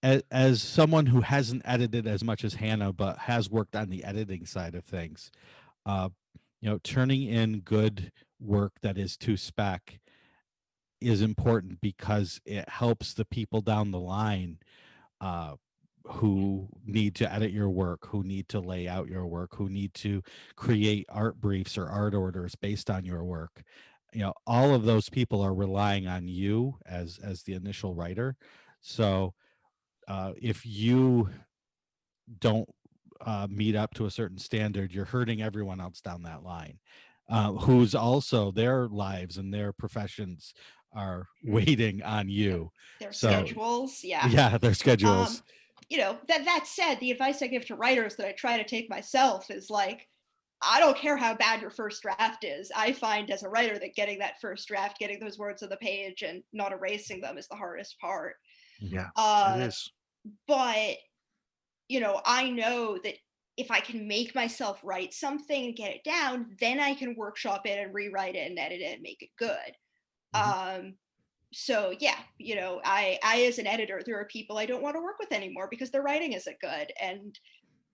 As someone who hasn't edited as much as Hannah, but has worked on the editing side of things, turning in good work that is to spec is important because it helps the people down the line who need to edit your work, who need to lay out your work, who need to create art briefs or art orders based on your work. All of those people are relying on you as the initial writer. So if you don't meet up to a certain standard, you're hurting everyone else down that line, who's also their lives and their professions are waiting on you. Their schedules, yeah, their schedules. That said, the advice I give to writers that I try to take myself is like, I don't care how bad your first draft is. I find as a writer that getting that first draft, getting those words on the page and not erasing them is the hardest part. Yeah, it is. But, I know that if I can make myself write something and get it down, then I can workshop it and rewrite it and edit it and make it good. Mm-hmm. So yeah, I as an editor, there are people I don't want to work with anymore because their writing isn't good. And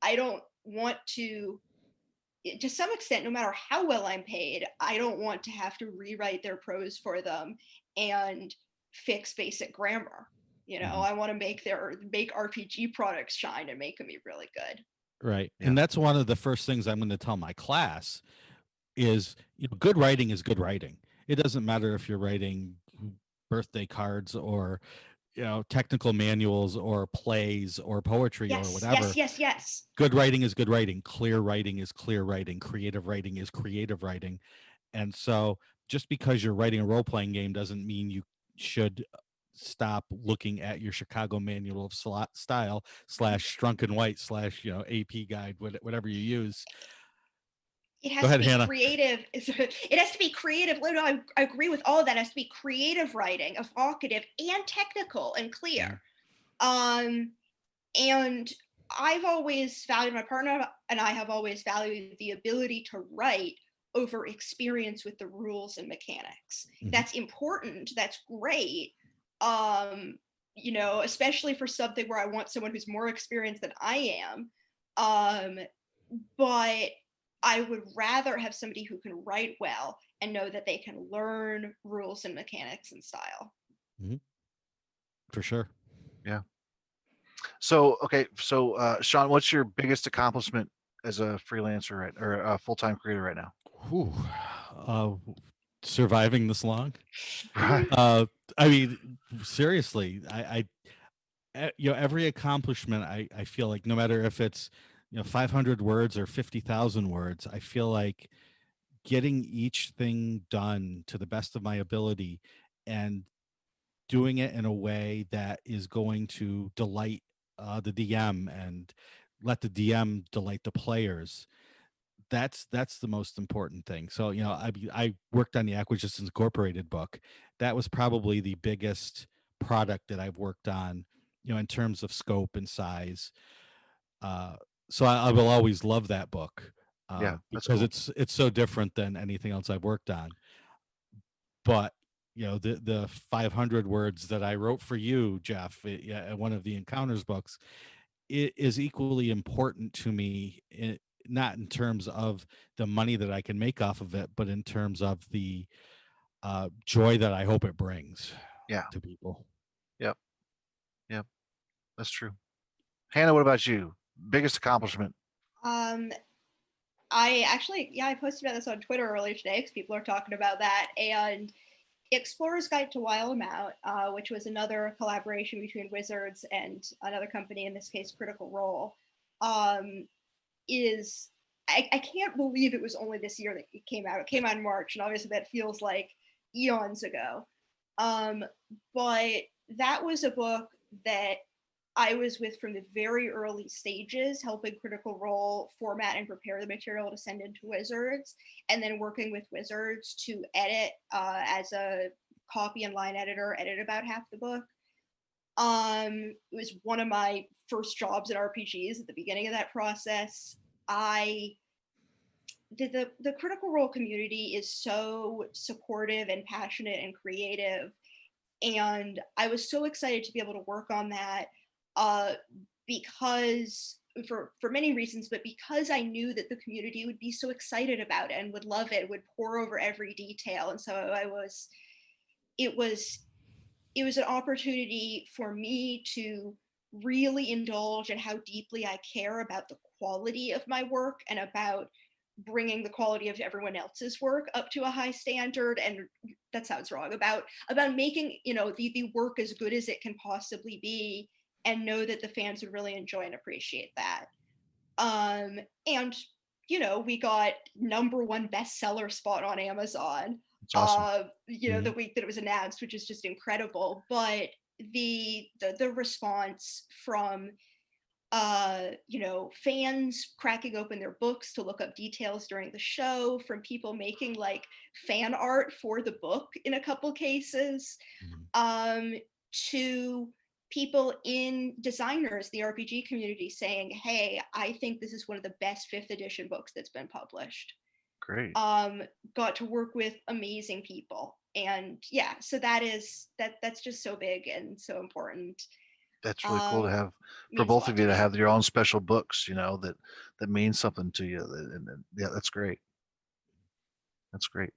I don't want to some extent, no matter how well I'm paid, I don't want to have to rewrite their prose for them and fix basic grammar. I want to make RPG products shine and make them be really good. Right. Yeah. And that's one of the first things I'm going to tell my class is, good writing is good writing. It doesn't matter if you're writing birthday cards or, technical manuals or plays or poetry or whatever. Yes. Good writing is good writing. Clear writing is clear writing. Creative writing is creative writing. And so just because you're writing a role-playing game doesn't mean you should stop looking at your Chicago Manual of Style / Strunk and White / AP guide, whatever you use. It Go has ahead, to be Hannah. creative. It has to be creative. No, I agree with all of that. It has to be creative writing, evocative, and technical and clear. And I've always valued, my partner and I have always valued the ability to write over experience with the rules and mechanics. That's important. That's great. Especially for something where I want someone who's more experienced than I am. But I would rather have somebody who can write well and know that they can learn rules and mechanics and style. For sure. Yeah. So, okay. So, Sean, what's your biggest accomplishment as a freelancer or a full-time creator right now? Whew. Surviving this long. Right. I mean, seriously, every accomplishment, I feel like, no matter if it's 500 words or 50,000 words, I feel like getting each thing done to the best of my ability and doing it in a way that is going to delight the DM and let the DM delight the players. That's the most important thing. So I worked on the Acquisitions Incorporated book. That was probably the biggest product that I've worked on, in terms of scope and size. So I will always love that book, Yeah, that's because cool. it's so different than anything else I've worked on. But the 500 words that I wrote for you, Jeff, one of the Encounters books, it is equally important to me. Not in terms of the money that I can make off of it, but in terms of the joy that I hope it brings Yeah. to people. Yep. Yep. That's true. Hannah, what about you? Biggest accomplishment? I posted about this on Twitter earlier today because people are talking about that. And Explorer's Guide to Wild 'Em Out, which was another collaboration between Wizards and another company, in this case, Critical Role, is I can't believe it was only this year that it came out. It came out in March, and obviously that feels like eons ago. But that was a book that I was with from the very early stages, helping Critical Role format and prepare the material to send into Wizards, and then working with Wizards to edit as a copy and line editor, edit about half the book. It was one of my first jobs at RPGs at the beginning of that process. The Critical Role community is so supportive and passionate and creative, and I was so excited to be able to work on that, because for many reasons, but because I knew that the community would be so excited about it and would love it, would pour over every detail. And so it was an opportunity for me to really indulge in how deeply I care about the quality of my work and about bringing the quality of everyone else's work up to a high standard. And that sounds wrong, about making the work as good as it can possibly be, and know that the fans would really enjoy and appreciate that. And we got #1 bestseller spot on Amazon, It's awesome. the week that it was announced, which is just incredible. But the response from fans cracking open their books to look up details during the show, from people making like fan art for the book in a couple cases, to people in designers, the RPG community, saying, "Hey, I think this is one of the best 5th edition books that's been published." Great. Got to work with amazing people, and yeah, so that's just so big and so important. That's really cool to have for Means a both lot of to you to me. have your own special books, that mean something to you. And yeah, that's great. That's great.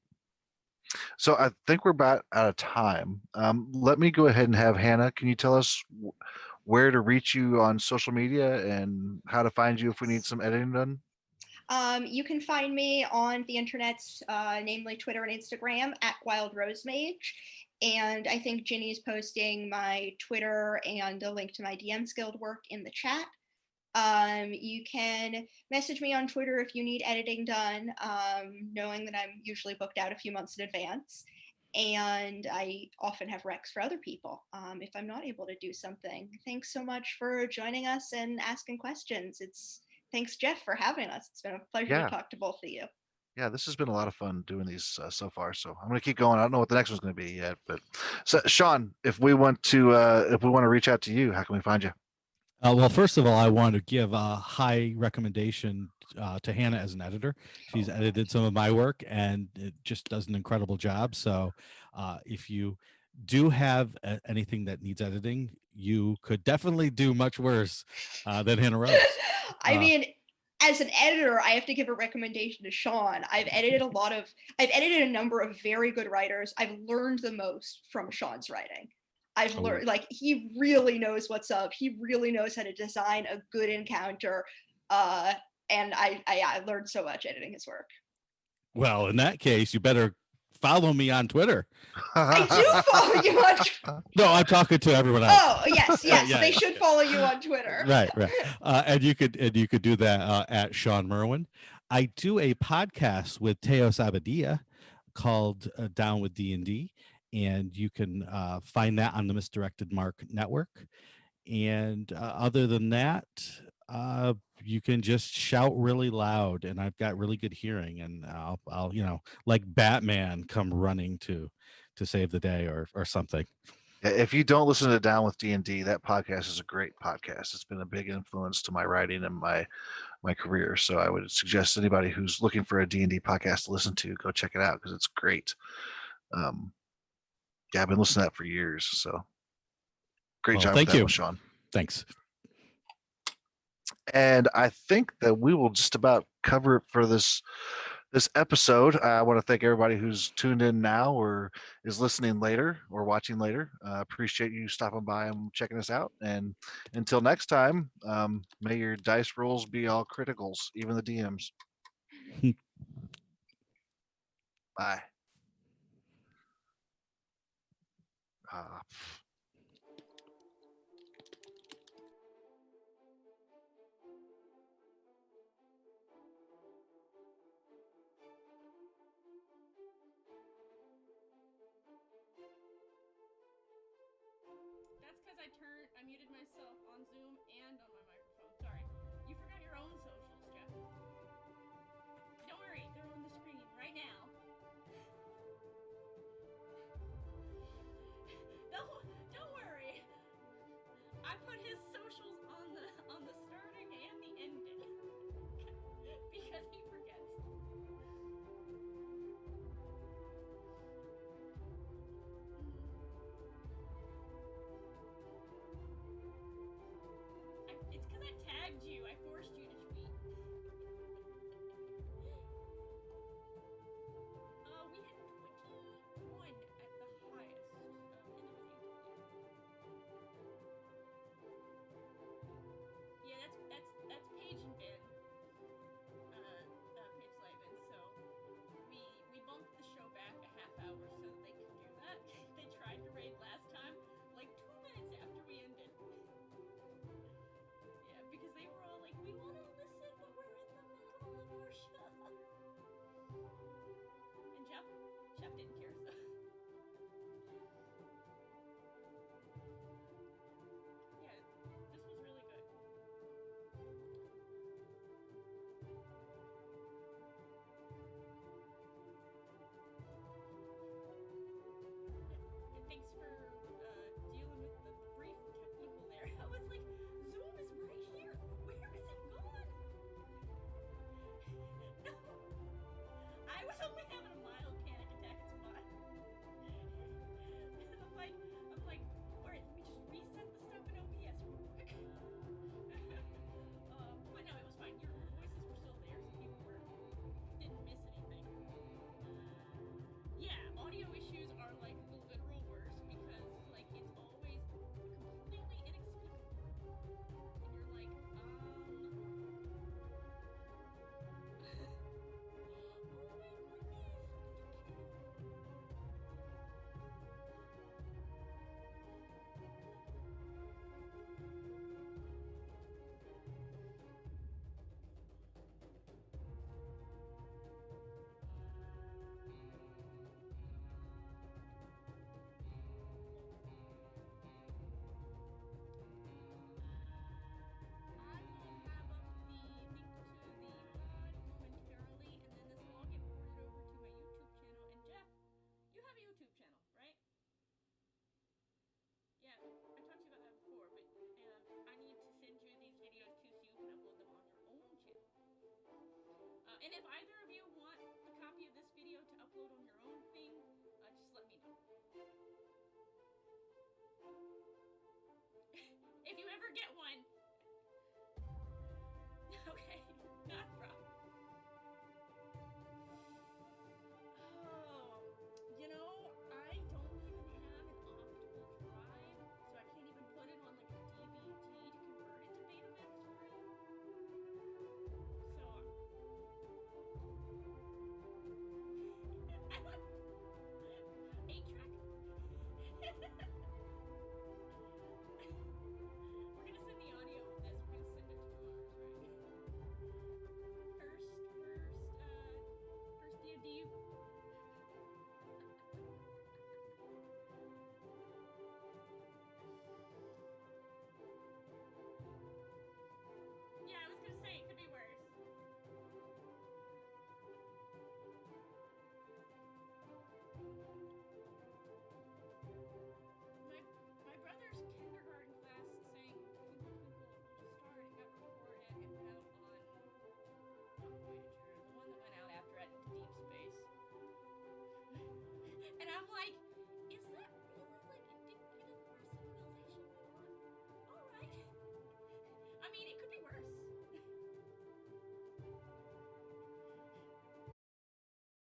So I think we're about out of time. Let me go ahead and have Hannah. Can you tell us where to reach you on social media and how to find you if we need some editing done? You can find me on the internet, namely Twitter and Instagram, at Wild Rose Mage. And I think Ginny's posting my Twitter and a link to my DM's Guild work in the chat. You can message me on Twitter if you need editing done, knowing that I'm usually booked out a few months in advance. And I often have recs for other people if I'm not able to do something. Thanks so much for joining us and asking questions. Thanks, Jeff, for having us. It's been a pleasure Yeah. to talk to both of you. Yeah, this has been a lot of fun doing these so far. So I'm going to keep going. I don't know what the next one's going to be yet, but so Sean, if we want to reach out to you, how can we find you? Well, first of all, I want to give a high recommendation to Hannah as an editor. She's edited some of my work, and it just does an incredible job. So, if you do have anything that needs editing, you could definitely do much worse than Hannah Rose. I mean, as an editor, I have to give a recommendation to Sean. I've edited a number of very good writers. I've learned the most from Sean's writing. I've learned, like, he really knows what's up. He really knows how to design a good encounter. And I learned so much editing his work. Well, in that case, you better follow me on Twitter. I do follow you on Twitter. No, I'm talking to everyone else. Oh, yes. They should follow you on Twitter. Right. And you could do that at Sean Merwin. I do a podcast with Teos Abadia called Down with D&D, and you can find that on the Misdirected Mark Network. And other than that, you can just shout really loud, and I've got really good hearing, and I'll like Batman, come running to save the day or something. If you don't listen to Down with D&D, that podcast is a great podcast. It's been a big influence to my writing and my career. So I would suggest anybody who's looking for a D&D podcast to listen to, go check it out because it's great. Yeah, I've been listening to that for years. So great job with that one, Sean. Thanks. And I think that we will just about cover it for this episode. I want to thank everybody who's tuned in now or is listening later or watching later. Appreciate you stopping by and checking us out. And until next time, may your dice rolls be all criticals, even the DMs. Bye. That's because I muted myself on Zoom and on my microphone. Sorry. You forgot your own socials, Jeff. Don't worry, they're on the screen right now. Don't worry. I put his socials on the starting and the ending. Because he forgets. And if either of you want a copy of this video to upload on your own thing, just let me know. If you ever get one,